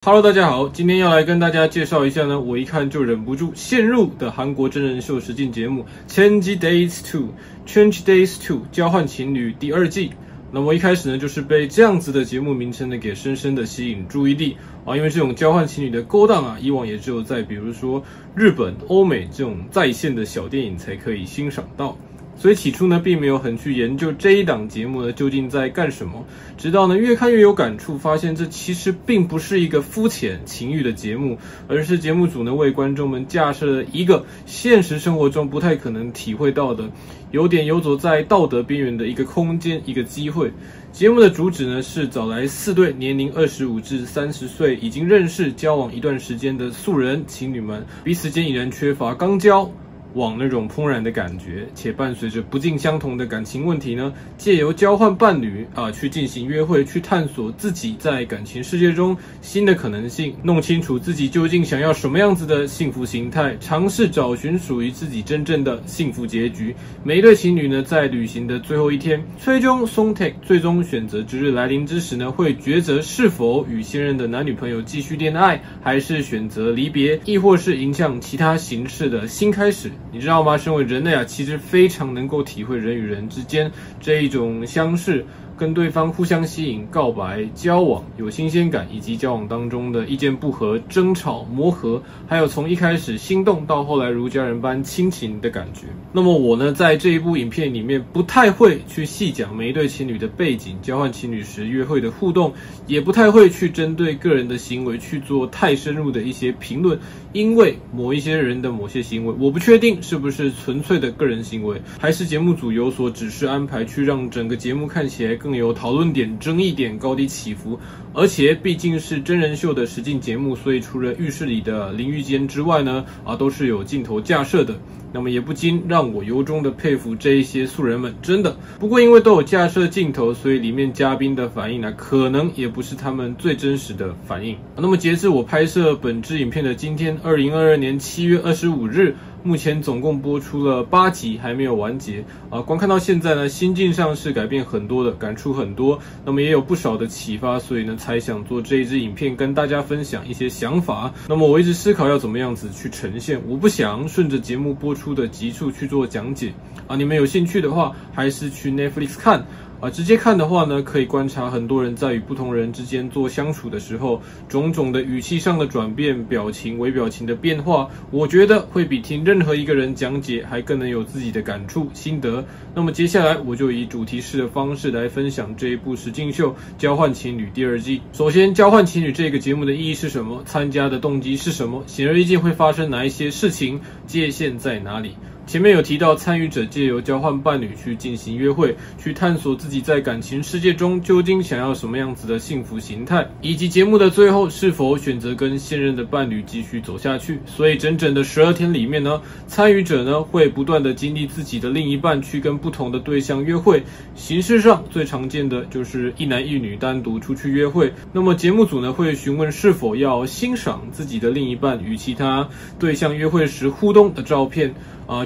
Hello， 大家好，今天要来跟大家介绍一下呢，我一看就忍不住陷入的韩国真人秀实境节目《Change Days 2》交换情侣第2季。那么一开始呢，就是被这样子的节目名称呢给深深的吸引注意力啊，因为这种交换情侣的勾当啊，以往也只有在比如说日本、欧美这种在线的小电影才可以欣赏到。所以起初呢，并没有很去研究这一档节目呢究竟在干什么，直到呢越看越有感触，发现这其实并不是一个肤浅情欲的节目，而是节目组呢为观众们架设了一个现实生活中不太可能体会到的，有点游走在道德边缘的一个空间、一个机会。节目的主旨呢是找来4对年龄25至30岁，已经认识交往一段时间的素人情侣们，彼此间已然缺乏刚交往那种怦然的感觉，且伴随着不尽相同的感情问题呢，借由交换伴侣去进行约会，去探索自己在感情世界中新的可能性，弄清楚自己究竟想要什么样子的幸福形态，尝试找寻属于自己真正的幸福结局。每一对情侣呢，在旅行的最后一天，最终선택最终选择之日来临之时呢，会抉择是否与现任的男女朋友继续恋爱，还是选择离别，亦或是迎向其他形式的新开始。你知道吗？身为人类啊，其实非常能够体会人与人之间这一种相识，跟对方互相吸引、告白、交往、有新鲜感，以及交往当中的意见不合、争吵、磨合，还有从一开始心动到后来如家人般亲情的感觉。那么我呢，在这一部影片里面不太会去细讲每一对情侣的背景、交换情侣时约会的互动，也不太会去针对个人的行为去做太深入的一些评论，因为某一些人的某些行为，我不确定是不是纯粹的个人行为，还是节目组有所指示安排，去让整个节目看起来更有讨论点、争议点、高低起伏。而且毕竟是真人秀的实境节目，所以除了浴室里的淋浴间之外呢，都是有镜头架设的。那么也不禁让我由衷的佩服这一些素人们，真的。不过因为都有架设镜头，所以里面嘉宾的反应呢，可能也不是他们最真实的反应。那么截至我拍摄本支影片的今天，2022年7月25日。目前总共播出了8集，还没有完结光看到现在呢，心境上是改变很多的，感触很多，那么也有不少的启发，所以呢才想做这一支影片跟大家分享一些想法。那么我一直思考要怎么样子去呈现，我不想顺着节目播出的集数去做讲解你们有兴趣的话，还是去 Netflix 看直接看的话呢，可以观察很多人在与不同人之间做相处的时候，种种的语气上的转变、表情、微表情的变化，我觉得会比听任何一个人讲解还更能有自己的感触、心得。那么接下来我就以主题式的方式来分享这一部实境秀《交换情侣》第2季。首先，《交换情侣》这个节目的意义是什么？参加的动机是什么？显而易见会发生哪一些事情？界限在哪里？前面有提到，参与者借由交换伴侣去进行约会，去探索自己在感情世界中究竟想要什么样子的幸福形态，以及节目的最后是否选择跟现任的伴侣继续走下去。所以整整的12天里面呢，参与者呢会不断的经历自己的另一半去跟不同的对象约会。形式上最常见的就是一男一女单独出去约会。那么节目组呢会询问是否要欣赏自己的另一半与其他对象约会时互动的照片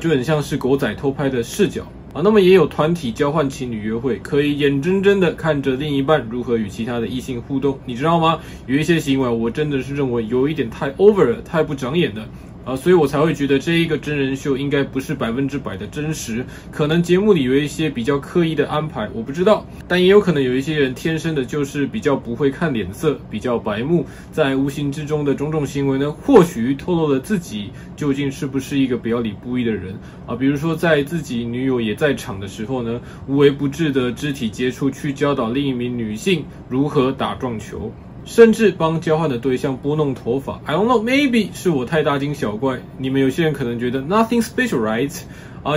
就很像是狗仔偷拍的视角那么也有团体交换情侣约会，可以眼睁睁的看着另一半如何与其他的异性互动。你知道吗？有一些行为我真的是认为有一点太 over 了，太不长眼了所以我才会觉得这一个真人秀应该不是100%的真实，可能节目里有一些比较刻意的安排，我不知道，但也有可能有一些人天生的就是比较不会看脸色，比较白目，在无形之中的种种行为呢，或许透露了自己究竟是不是一个表里不一的人比如说在自己女友也在场的时候呢，无微不至的肢体接触去教导另一名女性如何打撞球，甚至帮交换的对象拨弄头发。 I don't know, maybe 是我太大惊小怪，你们有些人可能觉得 nothing special, right？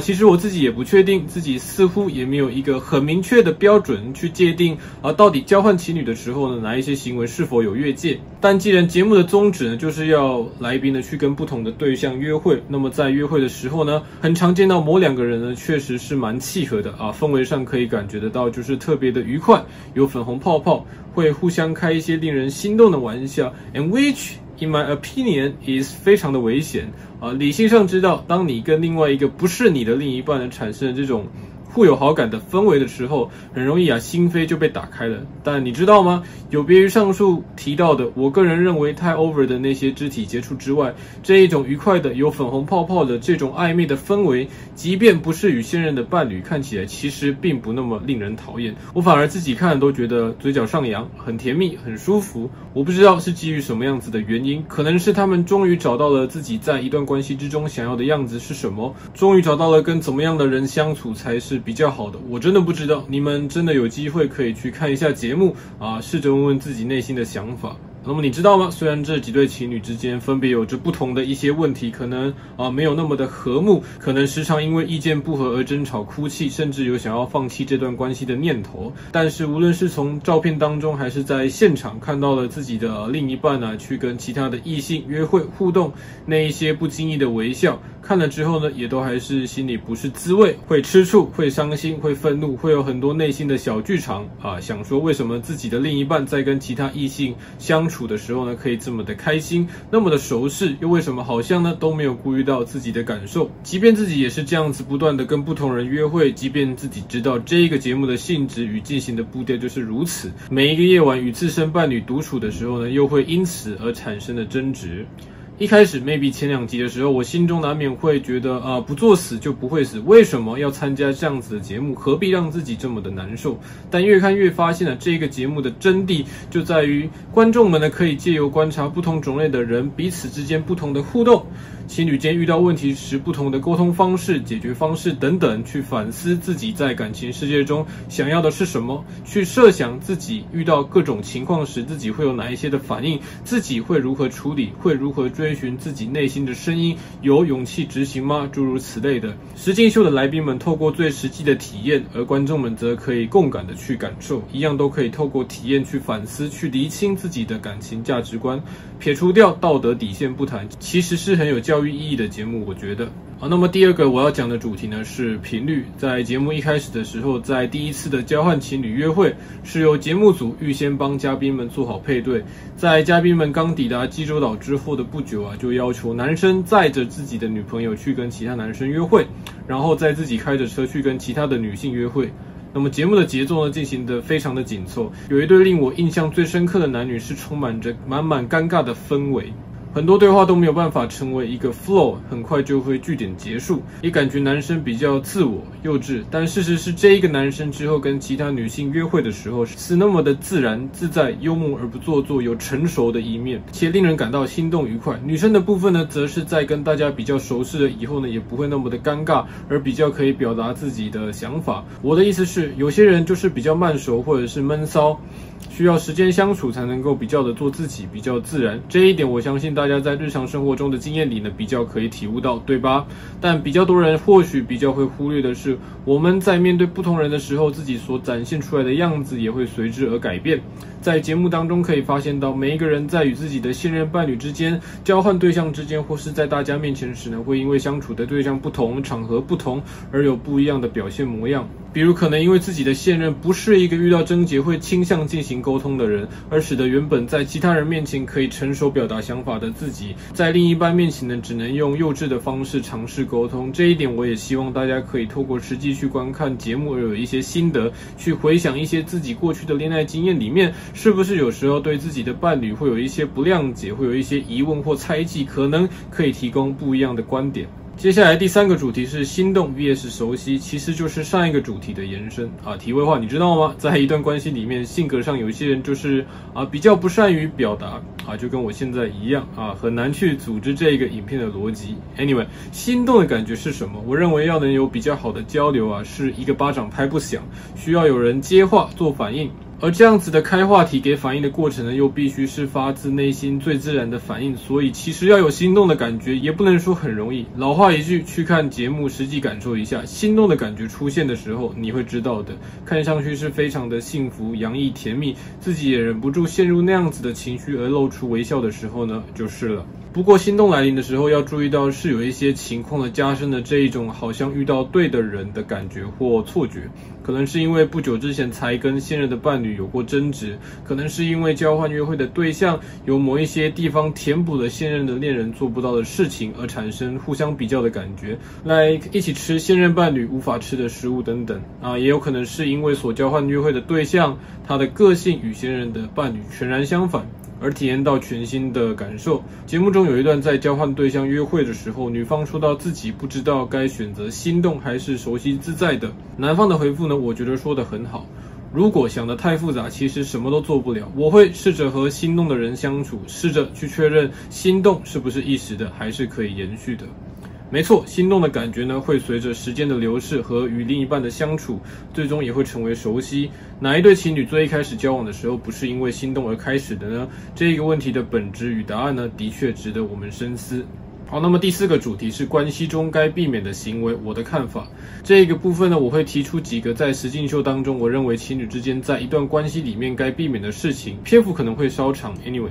其实我自己也不确定，自己似乎也没有一个很明确的标准去界定到底交换情侣的时候呢，哪一些行为是否有越界。但既然节目的宗旨呢，就是要来宾呢去跟不同的对象约会，那么在约会的时候呢，很常见到某2个人呢确实是蛮契合的氛围上可以感觉得到，就是特别的愉快，有粉红泡泡，会互相开一些令人心动的玩笑 ，and which in my opinion is 非常的危险理性上知道，当你跟另外一个不是你的另一半呢产生这种互有好感的氛围的时候，很容易心扉就被打开了。但你知道吗？有别于上述提到的，我个人认为太 over 的那些肢体接触之外，这一种愉快的有粉红泡泡的这种暧昧的氛围，即便不是与现任的伴侣，看起来其实并不那么令人讨厌。我反而自己看都觉得嘴角上扬，很甜蜜，很舒服。我不知道是基于什么样子的原因，可能是他们终于找到了自己在一段关系之中想要的样子是什么，终于找到了跟怎么样的人相处才是比较好的。我真的不知道，你们真的有机会可以去看一下节目试着问问自己内心的想法。那么你知道吗？虽然这几对情侣之间分别有着不同的一些问题，可能没有那么的和睦，可能时常因为意见不合而争吵哭泣，甚至有想要放弃这段关系的念头。但是无论是从照片当中，还是在现场看到了自己的另一半去跟其他的异性约会互动，那一些不经意的微笑，看了之后呢，也都还是心里不是滋味，会吃醋，会伤心，会愤怒，会有很多内心的小剧场想说为什么自己的另一半在跟其他异性相处的时候呢，可以这么的开心，那么的熟识，又为什么好像呢都没有顾虑到自己的感受？即便自己也是这样子不断的跟不同人约会，即便自己知道这一个节目的性质与进行的步调就是如此，每一个夜晚与自身伴侣独处的时候呢，又会因此而产生的争执。一开始 maybe 前2集的时候，我心中难免会觉得不作死就不会死，为什么要参加这样子的节目，何必让自己这么的难受？但越看越发现这个节目的真谛就在于观众们呢，可以借由观察不同种类的人彼此之间不同的互动，情侣间遇到问题时不同的沟通方式、解决方式等等，去反思自己在感情世界中想要的是什么，去设想自己遇到各种情况时自己会有哪一些的反应，自己会如何处理，会如何追寻自己内心的声音，有勇气执行吗？诸如此类的。实境秀的来宾们透过最实际的体验，而观众们则可以共感的去感受，一样都可以透过体验去反思，去厘清自己的感情价值观，撇除掉道德底线不谈，其实是很有教育意义的节目，我觉得。那么第二个我要讲的主题呢是频率。在节目一开始的时候，在第一次的交换情侣约会，是由节目组预先帮嘉宾们做好配对，在嘉宾们刚抵达济州岛之后的不久就要求男生载着自己的女朋友去跟其他男生约会，然后再自己开着车去跟其他的女性约会。那么节目的节奏呢进行得非常的紧凑，有一对令我印象最深刻的男女是充满着满满尴尬的氛围，很多对话都没有办法成为一个 flow， 很快就会句点结束，也感觉男生比较自我幼稚，但事实是这一个男生之后跟其他女性约会的时候是那么的自然自在，幽默而不做作，有成熟的一面，且令人感到心动愉快。女生的部分呢，则是在跟大家比较熟识了以后呢，也不会那么的尴尬，而比较可以表达自己的想法。我的意思是，有些人就是比较慢熟或者是闷骚，需要时间相处才能够比较的做自己，比较自然。这一点我相信大家在日常生活中的经验里呢，比较可以体悟到，对吧？但比较多人或许比较会忽略的是，我们在面对不同人的时候，自己所展现出来的样子也会随之而改变。在节目当中可以发现到，每一个人在与自己的现任伴侣之间、交换对象之间，或是在大家面前时呢，会因为相处的对象不同、场合不同，而有不一样的表现模样。比如可能因为自己的现任不是一个遇到症结会倾向进行沟通的人，而使得原本在其他人面前可以成熟表达想法的自己，在另一半面前呢，只能用幼稚的方式尝试沟通。这一点我也希望大家可以透过实际去观看节目而有一些心得，去回想一些自己过去的恋爱经验里面，是不是有时候对自己的伴侣会有一些不谅解，会有一些疑问或猜忌，可能可以提供不一样的观点。接下来第三个主题是心动 vs 熟悉，其实就是上一个主题的延伸题外话，你知道吗？在一段关系里面，性格上有一些人就是比较不善于表达就跟我现在一样很难去组织这个影片的逻辑。Anyway， 心动的感觉是什么？我认为要能有比较好的交流是一个巴掌拍不响，需要有人接话做反应。而这样子的开话题给反应的过程呢，又必须是发自内心最自然的反应，所以其实要有心动的感觉，也不能说很容易。老话一句，去看节目实际感受一下，心动的感觉出现的时候，你会知道的。看上去是非常的幸福、洋溢、甜蜜，自己也忍不住陷入那样子的情绪而露出微笑的时候呢，就是了。不过心动来临的时候要注意到是有一些情况的加深的这一种好像遇到对的人的感觉或错觉，可能是因为不久之前才跟现任的伴侣有过争执，可能是因为交换约会的对象有某一些地方填补了现任的恋人做不到的事情而产生互相比较的感觉，来一起吃现任伴侣无法吃的食物等等也有可能是因为所交换约会的对象他的个性与现任的伴侣全然相反，而体验到全新的感受。节目中有一段在交换对象约会的时候，女方说到自己不知道该选择心动还是熟悉自在的，男方的回复呢，我觉得说得很好。如果想得太复杂，其实什么都做不了。我会试着和心动的人相处，试着去确认心动是不是一时的，还是可以延续的。没错，心动的感觉呢，会随着时间的流逝和与另一半的相处，最终也会成为熟悉。哪一对情侣最一开始交往的时候不是因为心动而开始的呢？这个问题的本质与答案呢，的确值得我们深思。好，那么第4个主题是关系中该避免的行为，我的看法。这个部分呢，我会提出几个在实境秀当中，我认为情侣之间在一段关系里面该避免的事情，篇幅可能会稍长 ，anyway。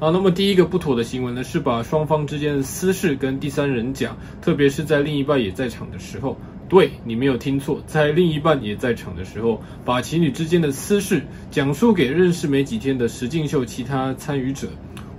那么第一个不妥的行为呢，是把双方之间的私事跟第三人讲，特别是在另一半也在场的时候。对，你没有听错，在另一半也在场的时候，把情侣之间的私事讲述给认识没几天的实境秀其他参与者。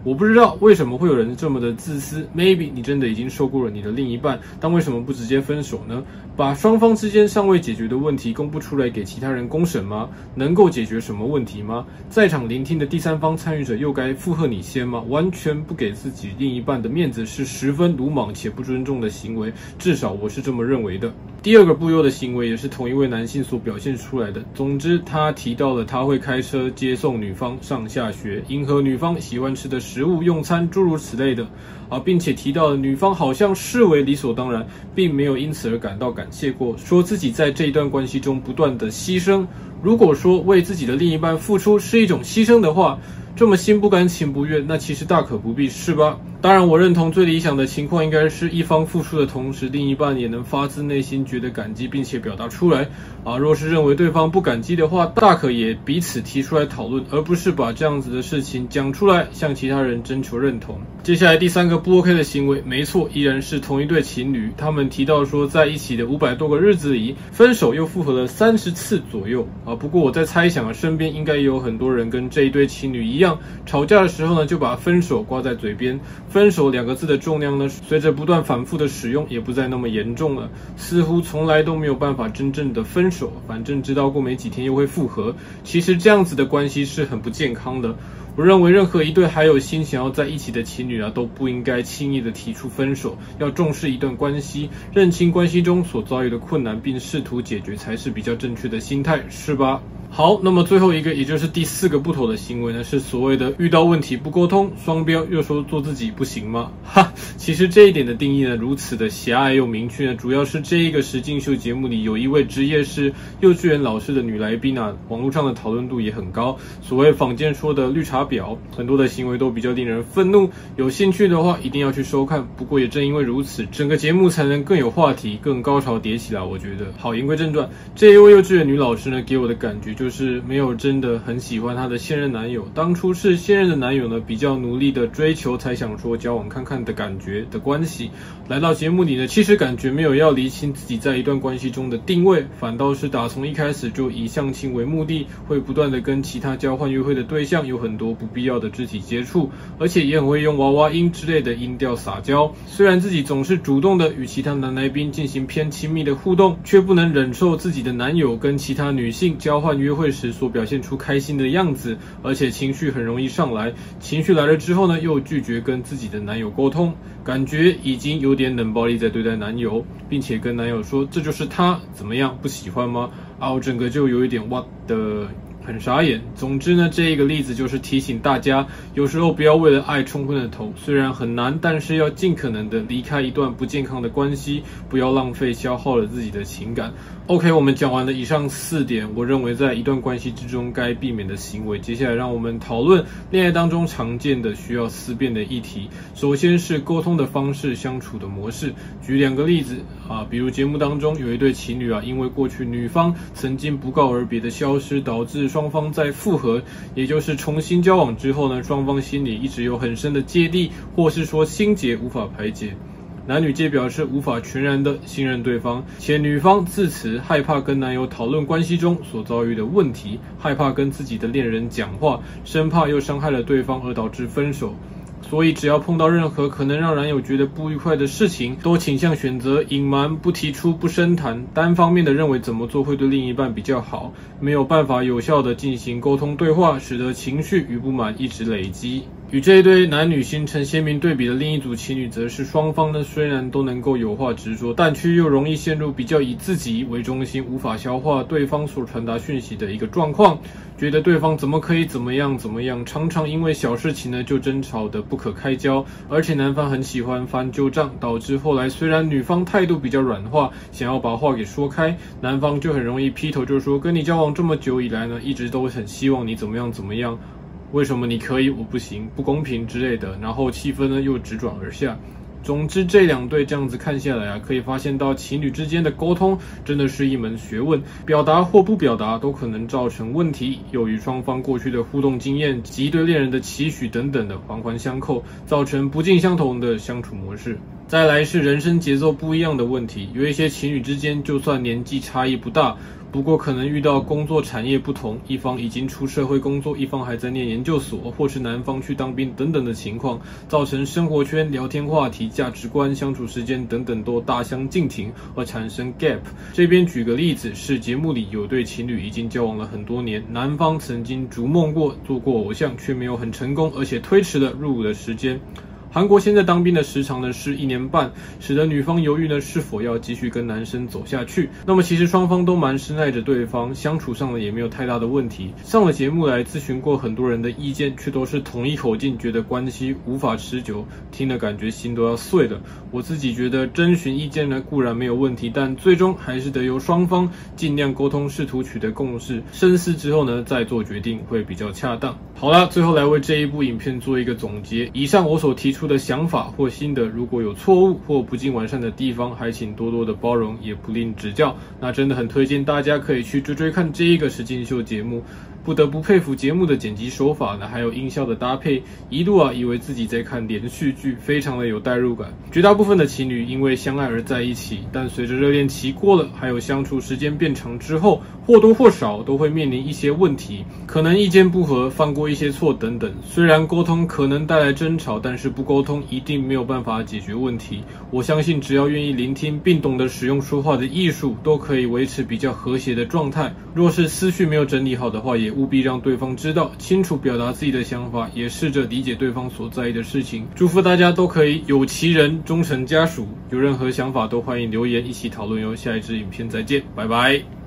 我不知道为什么会有人这么的自私 ，maybe 你真的已经受够了你的另一半，但为什么不直接分手呢？把双方之间尚未解决的问题公布出来给其他人公审吗？能够解决什么问题吗？在场聆听的第三方参与者又该附和你先吗？完全不给自己另一半的面子是十分鲁莽且不尊重的行为，至少我是这么认为的。第2个不优的行为也是同一位男性所表现出来的。总之，他提到了他会开车接送女方上下学，迎合女方喜欢吃的食物、用餐，诸如此类的并且提到了女方好像视为理所当然，并没有因此而感到感谢过，说自己在这一段关系中不断的牺牲。如果说为自己的另一半付出是一种牺牲的话，这么心不甘情不愿，那其实大可不必，是吧？当然，我认同最理想的情况应该是一方付出的同时，另一半也能发自内心觉得感激，并且表达出来若是认为对方不感激的话，大可也彼此提出来讨论，而不是把这样子的事情讲出来，向其他人征求认同。接下来第3个不 OK 的行为，没错，依然是同一对情侣，他们提到说在一起的500多个日子里，分手又复合了30次左右不过我在猜想身边应该也有很多人跟这一对情侣一样，吵架的时候呢，就把分手挂在嘴边。分手2个字的重量呢，随着不断反复的使用，也不再那么严重了，似乎从来都没有办法真正的分手，反正直到过没几天又会复合。其实这样子的关系是很不健康的。我认为任何一对还有心想要在一起的情侣都不应该轻易的提出分手，要重视一段关系，认清关系中所遭遇的困难，并试图解决才是比较正确的心态，是吧？好，那么最后一个，也就是第4个不妥的行为呢，是所谓的遇到问题不沟通，双标又说做自己不行吗？其实这一点的定义呢，如此的狭隘又明确呢，主要是这一个实境秀节目里有一位职业是幼稚园老师的女来宾网络上的讨论度也很高。所谓坊间说的绿茶婊，很多的行为都比较令人愤怒。有兴趣的话，一定要去收看。不过也正因为如此，整个节目才能更有话题，更高潮迭起来。我觉得。好，言归正传，这一位幼稚园女老师呢，给我的感觉就是没有真的很喜欢她的现任男友，当初是现任的男友呢比较努力的追求，才想说交往看看的感觉的关系。来到节目里呢，其实感觉没有要厘清自己在一段关系中的定位，反倒是打从一开始就以相亲为目的，会不断的跟其他交换约会的对象有很多不必要的肢体接触，而且也很会用娃娃音之类的音调撒娇。虽然自己总是主动的与其他男来宾进行偏亲密的互动，却不能忍受自己的男友跟其他女性交换约会时所表现出开心的样子，而且情绪很容易上来，情绪来了之后呢，又拒绝跟自己的男友沟通，感觉已经有点冷暴力在对待男友，并且跟男友说这就是他怎么样，不喜欢吗？我整个就有一点what the很傻眼。总之呢，这一个例子就是提醒大家，有时候不要为了爱冲昏了头，虽然很难，但是要尽可能的离开一段不健康的关系，不要浪费消耗了自己的情感。OK， 我们讲完了以上4点，我认为在一段关系之中该避免的行为。接下来让我们讨论恋爱当中常见的需要思辨的议题。首先是沟通的方式，相处的模式。举2个例子比如节目当中有一对情侣因为过去女方曾经不告而别的消失，导致双双方在复合，也就是重新交往之后呢，双方心里一直有很深的芥蒂，或是说心结无法排解。男女皆表示无法全然的信任对方，且女方自此害怕跟男友讨论关系中所遭遇的问题，害怕跟自己的恋人讲话，生怕又伤害了对方而导致分手。所以只要碰到任何可能让男友觉得不愉快的事情，都倾向选择隐瞒、不提出、不深谈，单方面的认为怎么做会对另一半比较好，没有办法有效的进行沟通对话，使得情绪与不满一直累积。与这一对男女形成鲜明对比的另一组情侣，则是双方呢虽然都能够有话直说，但却又容易陷入比较以自己为中心，无法消化对方所传达讯息的一个状况，觉得对方怎么可以怎么样，常常因为小事情呢就争吵得不可开交，而且男方很喜欢翻旧账，导致后来虽然女方态度比较软化，想要把话给说开，男方就很容易劈头就说，跟你交往这么久以来呢，一直都很希望你怎么样，为什么你可以我不行，不公平之类的，然后气氛呢又直转而下。总之这两对这样子看下来啊，可以发现到情侣之间的沟通真的是一门学问，表达或不表达都可能造成问题，又与双方过去的互动经验及对恋人的期许等等的环环相扣，造成不尽相同的相处模式。再来是人生节奏不一样的问题，有一些情侣之间就算年纪差异不大，不过可能遇到工作产业不同，一方已经出社会工作，一方还在念研究所，或是男方去当兵等等的情况，造成生活圈、聊天话题、价值观、相处时间等等都大相径庭，而产生 gap。这边举个例子，是节目里有对情侣已经交往了很多年，男方曾经逐梦过做过偶像，却没有很成功，而且推迟了入伍的时间。韩国现在当兵的时长呢是1年半，使得女方犹豫呢是否要继续跟男生走下去。那么其实双方都蛮深爱着对方，相处上呢也没有太大的问题。上了节目来咨询过很多人的意见，却都是统一口径，觉得关系无法持久，听了感觉心都要碎了。我自己觉得征询意见呢固然没有问题，但最终还是得由双方尽量沟通，试图取得共识，深思之后呢再做决定会比较恰当。好啦，最后来为这一部影片做一个总结。以上我所提出的想法或心得，如果有错误或不尽完善的地方，还请多多的包容，也不吝指教。那真的很推荐大家可以去追看这一个实境秀节目。不得不佩服节目的剪辑手法呢，还有音效的搭配，一度以为自己在看连续剧，非常的有代入感。绝大部分的情侣因为相爱而在一起，但随着热恋期过了，还有相处时间变长之后，或多或少都会面临一些问题，可能意见不合，犯过一些错等等。虽然沟通可能带来争吵，但是不沟通一定没有办法解决问题。我相信只要愿意聆听并懂得使用说话的艺术，都可以维持比较和谐的状态。若是思绪没有整理好的话，也务必让对方知道，清楚表达自己的想法，也试着理解对方所在意的事情。祝福大家都可以有其人终成家属。有任何想法都欢迎留言一起讨论哟。下一支影片再见，拜拜。